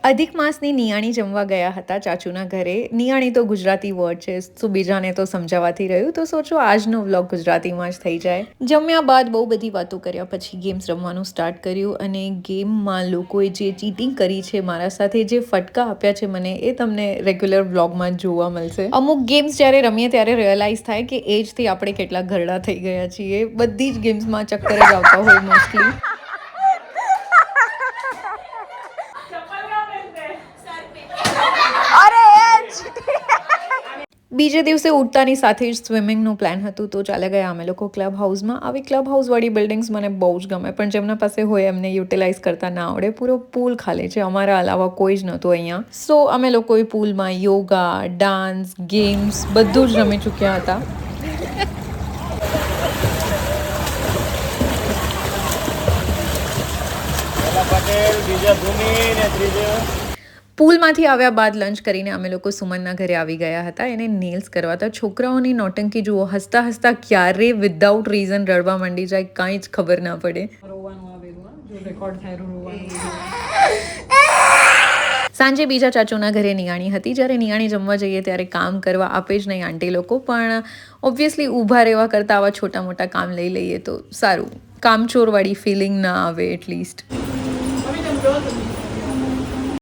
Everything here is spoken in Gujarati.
અધિક માસની નિયાણી જમવા ગયા હતા ચાચુના ઘરે. નિયાણી તો ગુજરાતી વર્ડ છે, તો બીજાને તો સમજાવવાથી રહ્યું, તો સોચો આજનો વ્લોગ ગુજરાતીમાં જ થઈ જાય. જમ્યા બાદ બહુ બધી વાતો કર્યા પછી ગેમ્સ રમવાનું સ્ટાર્ટ કર્યું, અને ગેમમાં લોકોએ જે ચીટિંગ કરી છે મારા સાથે, જે ફટકા આપ્યા છે મને, એ તમને રેગ્યુલર વ્લોગમાં જોવા મળશે. અમુક ગેમ્સ જ્યારે રમીએ ત્યારે રિયલાઇઝ થાય કે એજથી આપણે કેટલા ઘરડા થઈ ગયા છીએ. બધી જ ગેમ્સમાં ચક્કર જ આવતા હોય મોસ્ટલી. બીજે દિવસે ઉઠતાની સાથે જ સ્વિમિંગનું પ્લાન હતું, તો ચાલે ગયા અમે લોકો ક્લબ હાઉસમાં. આવી ક્લબ હાઉસવાળી બિલ્ડિંગ્સ મને બહુ જ ગમે, પણ જેમના પાસે હોય એમને યુટિલાઇઝ કરતા ના આવડે. પૂરો પૂલ ખાલી છે, અમારા અલાવા કોઈ જ નહોતું અહીંયા. સો અમે લોકોએ પૂલમાં યોગા, ડાન્સ, ગેમ્સ બધું જ રમી ચૂક્યા હતા. પૂલમાંથી આવ્યા બાદ લંચ કરીને અમે લોકો સુમનના ઘરે આવી ગયા હતા. એને નેલ્સ કરવા હતા. છોકરાઓની નોટંકી જુઓ, હસતા હસતા ક્યારે વિધાઉટ રીઝન રડવા માંડી જાય, કાંઈ જ ખબર ના પડે. સાંજે બીજા ચાચુના ઘરે નિયાણી હતી. જ્યારે નિયાણી જમવા જઈએ ત્યારે કામ કરવા આપે જ નહીં આંટી લોકો, પણ ઓબ્વિયસલી ઊભા રહેવા કરતાં આવા છોટા મોટા કામ લઈ લઈએ તો સારું, કામચોરવાળી ફિલિંગ ના આવે એટલીસ્ટ.